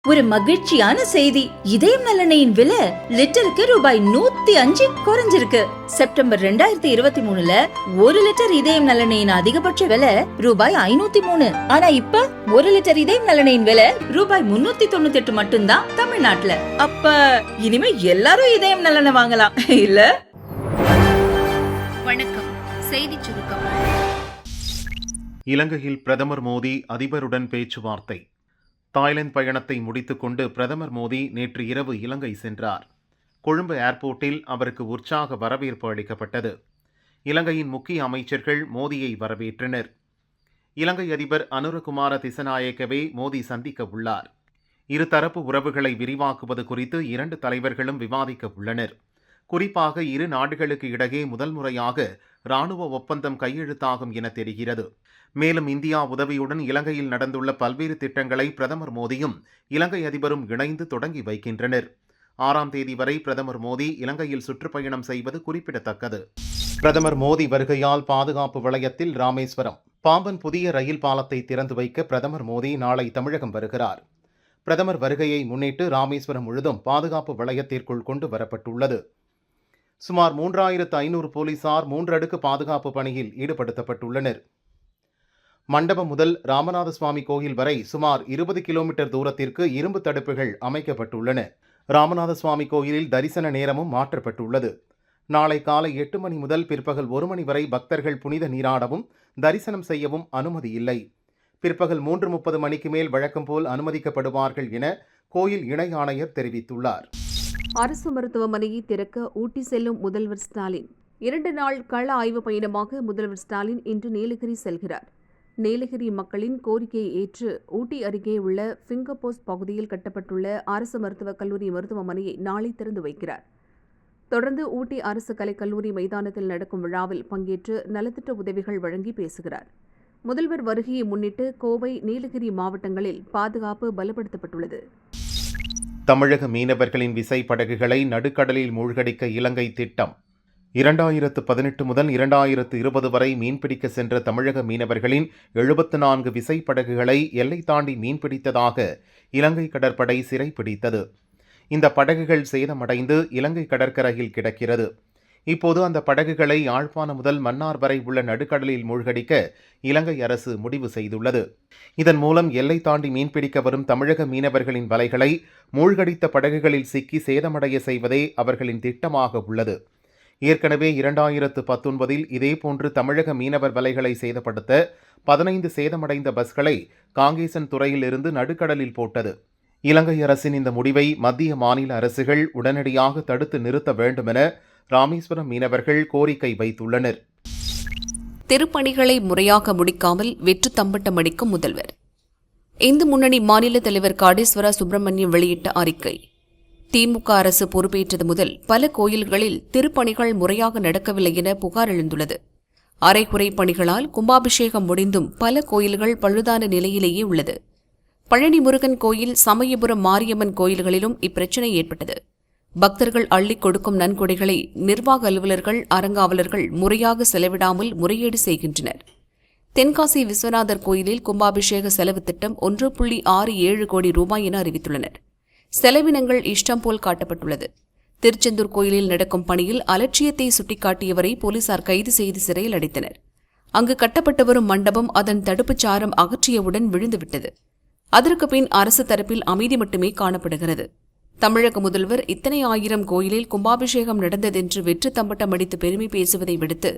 ஒரு மகிழ்ச்சியான செய்தி. இதயம் நலனையின் விலை லிட்டருக்கு ரூபாய் 105 குறைஞ்சிருக்கு. செப்டம்பர் 2023ல 1 லிட்டர் இதயம் நலனையின் அதிகபட்ச விலை ரூபாய் 503. ஆனா இப்ப 1 லிட்டர் இதயம் நலனையின் விலை ரூபாய் 398 மட்டும்தான் தமிழ்நாட்டுல. அப்ப இனிமே எல்லாரும் இதயம் நலனை வாங்கலாம் இல்ல? வணக்கம். செய்தி சுருக்கம். இலங்கையில் பிரதமர் மோடி அதிபருடன் பேச்சுவார்த்தை. தாய்லாந்து பயணத்தை முடித்துக்கொண்டு பிரதமர் மோடி நேற்று இரவு இலங்கை சென்றார். கொழும்பு ஏர்போர்ட்டில் அவருக்கு உற்சாக வரவேற்பு அளிக்கப்பட்டது. இலங்கையின் முக்கிய அமைச்சர்கள் மோடியை வரவேற்றனர். இலங்கை அதிபர் அனுரகுமார திசநாயக்கவை மோடி சந்திக்க உள்ளார். இருதரப்பு உறவுகளை விரிவாக்குவது குறித்து இரண்டு தலைவர்களும் விவாதிக்க உள்ளனர். குறிப்பாக இரு நாடுகளுக்கு இடையே முதல் முறையாக இராணுவ ஒப்பந்தம் கையெழுத்தாகும் என தெரிகிறது. மேலும் இந்தியா உதவியுடன் இலங்கையில் நடந்துள்ள பல்வேறு திட்டங்களை பிரதமர் மோடியும் இலங்கை அதிபரும் இணைந்து தொடங்கி வைக்கின்றனர். 6ஆம் தேதி வரை பிரதமர் மோடி இலங்கையில் சுற்றுப்பயணம் செய்வது குறிப்பிடத்தக்கது. பிரதமர் மோடி வருகையால் பாதுகாப்பு வலயத்தில் ராமேஸ்வரம் பாம்பன் புதிய ரயில் பாலத்தை திறந்து வைக்க பிரதமர் மோடி நாளை தமிழகம் வருகிறார். பிரதமர் வருகையை முன்னிட்டு ராமேஸ்வரம் முழுதும் பாதுகாப்பு வலயத்திற்குள் கொண்டு வரப்பட்டுள்ளது. சுமார் 3500 போலீசார் 3 அடுக்கு பாதுகாப்பு பணியில் ஈடுபடுத்தப்பட்டுள்ளனர். மண்டபம் முதல் ராமநாத சுவாமி கோயில் வரை சுமார் 20 கிலோமீட்டர் தூரத்திற்கு இரும்பு தடுப்புகள் அமைக்கப்பட்டுள்ளன. ராமநாத சுவாமி கோயிலில் தரிசன நேரமும் மாற்றப்பட்டுள்ளது. நாளை காலை 8 மணி முதல் பிற்பகல் 1 மணி வரை பக்தர்கள் புனித நீராடவும் தரிசனம் செய்யவும் அனுமதி இல்லை. பிற்பகல் 3:30 மணிக்கு மேல் வழக்கம் போல் அனுமதிக்கப்படுவார்கள் என கோயில் இணை ஆணையர் தெரிவித்துள்ளார். அரசு மருத்துவமனையை திறக்க ஊட்டி செல்லும் முதல்வர் ஸ்டாலின். 2 நாள் கள ஆய்வு பயணமாக முதல்வர் ஸ்டாலின் இன்று நீலகிரி செல்கிறார். நீலகிரி மக்களின் கோரிக்கையை ஏற்று ஊட்டி அருகே உள்ள ஃபிங்கர் போஸ்ட் பகுதியில் கட்டப்பட்டுள்ள அரசு மருத்துவக் கல்லூரி மருத்துவமனையை நாளை திறந்து வைக்கிறார். தொடர்ந்து ஊட்டி அரசு கலைக்கல்லூரி மைதானத்தில் நடக்கும் விழாவில் பங்கேற்று நலத்திட்ட உதவிகள் வழங்கி பேசுகிறார். முதல்வர் வருகையை முன்னிட்டு கோவை, நீலகிரி மாவட்டங்களில் பாதுகாப்பு பலப்படுத்தப்பட்டுள்ளது. தமிழக மீனவர்களின் விசைப்படகுகளை நடுக்கடலில் மூழ்கடிக்க இலங்கை திட்டம். 2018 முதல் 2020 வரை மீன்பிடிக்க சென்ற தமிழக மீனவர்களின் 74 விசைப்படகுகளை எல்லை தாண்டி மீன்பிடித்ததாக இலங்கை கடற்படை சிறைப்பிடித்தது. இந்த படகுகள் சேதமடைந்து இலங்கை கடற்கரையில் கிடக்கிறது. இப்போது அந்த படகுகளை யாழ்ப்பாணம் முதல் மன்னார் வரை உள்ள நடுக்கடலில் மூழ்கடிக்க இலங்கை அரசு முடிவு செய்துள்ளது. இதன் மூலம் எல்லை தாண்டி மீன்பிடிக்க வரும் தமிழக மீனவர்களின் வலைகளை மூழ்கடித்த படகுகளில் சிக்கி சேதமடைய செய்வதே அவர்களின் திட்டமாக உள்ளது. ஏற்கனவே 2019 இதேபோன்று தமிழக மீனவர் வலைகளை சேதப்படுத்த 15 சேதமடைந்த பஸ்களை காங்கேசன் துறையில் இருந்து நடுக்கடலில் போட்டது. இலங்கை அரசின் இந்த முடிவை மத்திய மாநில அரசுகள் உடனடியாக தடுத்து நிறுத்த வேண்டுமென ராமேஸ்வரம் மீனவர்கள் கோரிக்கை வைத்துள்ளனர். திருப்பணிகளை முறையாக முடிக்காமல் வெற்று தம்பட்டம் அடிக்கும் முதல்வர். இந்து முன்னணி மாநில தலைவர் காடேஸ்வரா சுப்பிரமணியம் வெளியிட்ட அறிக்கை. திமுக அரசு பொறுப்பேற்றது முதல் பல கோயில்களில் திருப்பணிகள் முறையாக நடக்கவில்லை என புகார் எழுந்துள்ளது. அரைகுறை பணிகளால் கும்பாபிஷேகம் முடிந்தும் பல கோயில்கள் பழுதான நிலையிலேயே உள்ளது. பழனி முருகன் கோயில், சமயபுரம் மாரியம்மன் கோயில்களிலும் இப்பிரச்சினை ஏற்பட்டது. பக்தர்கள் அள்ளிக் கொடுக்கும் நன்கொடைகளை நிர்வாக அலுவலர்கள், அறங்காவலர்கள் முறையாக செலவிடாமல் முறையீடு செய்கின்றனர். தென்காசி விஸ்வநாதர் கோயிலில் கும்பாபிஷேக செலவு திட்டம் 1.67 கோடி ரூபாய் என அறிவித்துள்ளனர். செலவினங்கள் இஷ்டம் போல் காட்டப்பட்டுள்ளது. திருச்செந்தூர் கோயிலில் நடக்கும் பணியில் அலட்சியத்தை சுட்டிக்காட்டியவரை போலீசார் கைது செய்து சிறையில் அடைத்தனர். அங்கு கட்டப்பட்டு வரும் மண்டபம் அதன் தடுப்புச் சாரம் அகற்றியவுடன் விழுந்துவிட்டது. அதற்கு பின் அரசு தரப்பில் அமைதி மட்டுமே காணப்படுகிறது. தமிழக முதல்வர் இத்தனை ஆயிரம் கோயிலில் கும்பாபிஷேகம் நடந்ததென்று வெற்று தம்பட்டம் அடித்து பெருமை பேசுவதை விடுத்து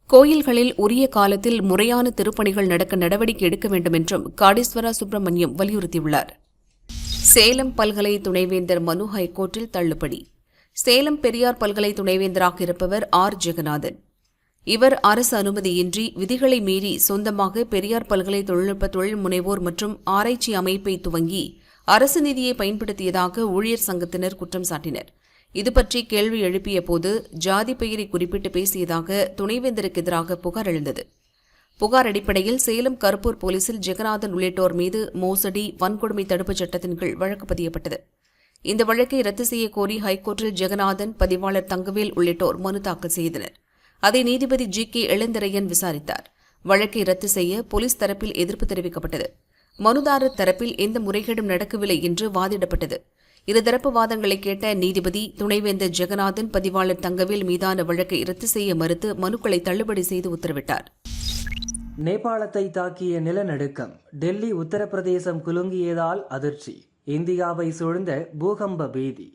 கோயில்களில் உரிய காலத்தில் முறையான திருப்பணிகள் நடக்க நடவடிக்கை எடுக்க வேண்டும் என்றும் காடேஸ்வரா சுப்பிரமணியம் வலியுறுத்தியுள்ளார். சேலம் பல்கலை துணைவேந்தர் மனு ஹைகோர்ட்டில் தள்ளுபடி. சேலம் பெரியார் பல்கலை துணைவேந்தராக இருப்பவர் ஆர். ஜெகநாதன். இவர் அரசு அனுமதியின்றி விதிகளை மீறி சொந்தமாக பெரியார் பல்கலை தொழில்நுட்ப தொழில் முனைவோர் மற்றும் ஆராய்ச்சி அமைப்பை துவங்கி அரசு நிதியை பயன்படுத்தியதாக ஊழியர் சங்கத்தினர் குற்றம் சாட்டினர். இதுபற்றி கேள்வி எழுப்பிய போது ஜாதி பெயரை குறிப்பிட்டு பேசியதாக துணைவேந்தருக்கு எதிராக புகார் எழுந்தது. புகார் அடிப்படையில் சேலம் கருப்பூர் போலீசில் ஜெகநாதன் உள்ளிட்டோர் மீது மோசடி, வன்கொடுமை தடுப்புச் சட்டத்தின் கீழ் வழக்கு பதியப்பட்டது. இந்த வழக்கை ரத்து செய்ய கோரி ஹைகோர்ட்டில் ஜெகநாதன், பதிவாளர் தங்கவேல் உள்ளிட்டோர் மனு தாக்கல் செய்தனர். அதை நீதிபதி ஜி. கே. இளந்திரையன் விசாரித்தார். வழக்கை ரத்து செய்ய போலீஸ் தரப்பில் எதிர்ப்பு தெரிவிக்கப்பட்டது. மனுதாரர் தரப்பில் எந்த முறைகேடும் நடக்கவில்லை என்று வாதிடப்பட்டது. இருதரப்பு வாதங்களை கேட்ட நீதிபதி துணைவேந்தர் ஜெகநாதன் பதிவாளர் தங்கவேல் மீதான வழக்கை ரத்து செய்ய மறுத்து மனுக்களை தள்ளுபடி செய்து உத்தரவிட்டார். நேபாளத்தை தாக்கிய நிலநடுக்கம், டெல்லி உத்தரப்பிரதேசம் குலுங்கியதால் அதிர்ச்சி, இந்தியாவை சூழ்ந்த பூகம்ப பீதி.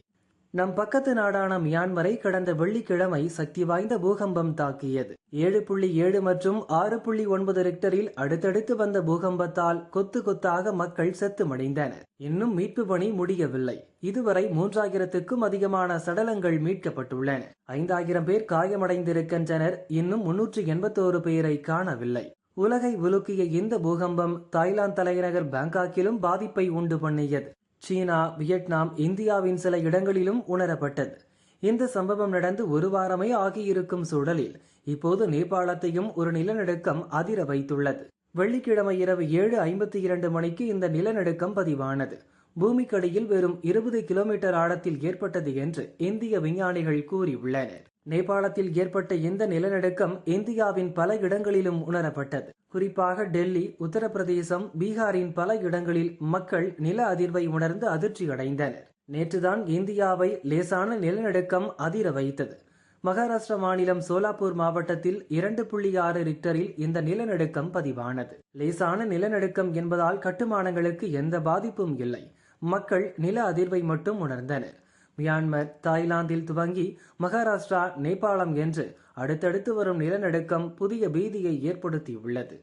நம் பக்கத்து நாடான மியான்மரை கடந்த வெள்ளிக்கிழமை சக்தி வாய்ந்த பூகம்பம் தாக்கியது. 7.7 மற்றும் 6.9 ரிக்டரில் அடுத்தடுத்து வந்த பூகம்பத்தால் கொத்து கொத்தாக மக்கள் செத்து மடிந்தனர். இன்னும் மீட்பு பணி முடியவில்லை. இதுவரை 3000க்கும் அதிகமான சடலங்கள் மீட்கப்பட்டுள்ளன. 5000 பேர் காயமடைந்திருக்கின்றனர். இன்னும் 381 பேரை காணவில்லை. உலகை உலுக்கிய இந்த பூகம்பம் தாய்லாந்து தலைநகர் பாங்காக்கிலும் பாதிப்பை உண்டு பண்ணியது. சீனா, வியட்நாம், இந்தியாவின் சில இடங்களிலும் உணரப்பட்டது. இந்த சம்பவம் நடந்து ஒரு வாரமே ஆகியிருக்கும் சூழலில் இப்போது நேபாளத்தையும் ஒரு நிலநடுக்கம் அதிர வைத்துள்ளது. வெள்ளிக்கிழமை இரவு 7:52 மணிக்கு இந்த நிலநடுக்கம் பதிவானது. பூமிக்கடியில் வெறும் 20 கிலோமீட்டர் ஆழத்தில் ஏற்பட்டது என்று இந்திய விஞ்ஞானிகள் கூறியுள்ளனர். நேபாளத்தில் ஏற்பட்ட இந்த நிலநடுக்கம் இந்தியாவின் பல இடங்களிலும் உணரப்பட்டது. குறிப்பாக டெல்லி, உத்தரப்பிரதேசம், பீகாரின் பல இடங்களில் மக்கள் நில அதிர்வை உணர்ந்து அதிர்ச்சி அடைந்தனர். நேற்றுதான் இந்தியாவை லேசான நிலநடுக்கம் அதிர வைத்தது. மகாராஷ்டிரா மாநிலம் சோலாப்பூர் மாவட்டத்தில் 2.6 ரிக்டரில் இந்த நிலநடுக்கம் பதிவானது. லேசான நிலநடுக்கம் என்பதால் கட்டுமானங்களுக்கு எந்த பாதிப்பும் இல்லை. மக்கள் நில அதிர்வை மட்டும் உணர்ந்தனர். மியான்மர், தாய்லாந்தில் துவங்கி மகாராஷ்டிரா, நேபாளம் என்று அடுத்தடுத்து வரும் நிலநடுக்கம் புதிய பீதியை ஏற்படுத்தியுள்ளது.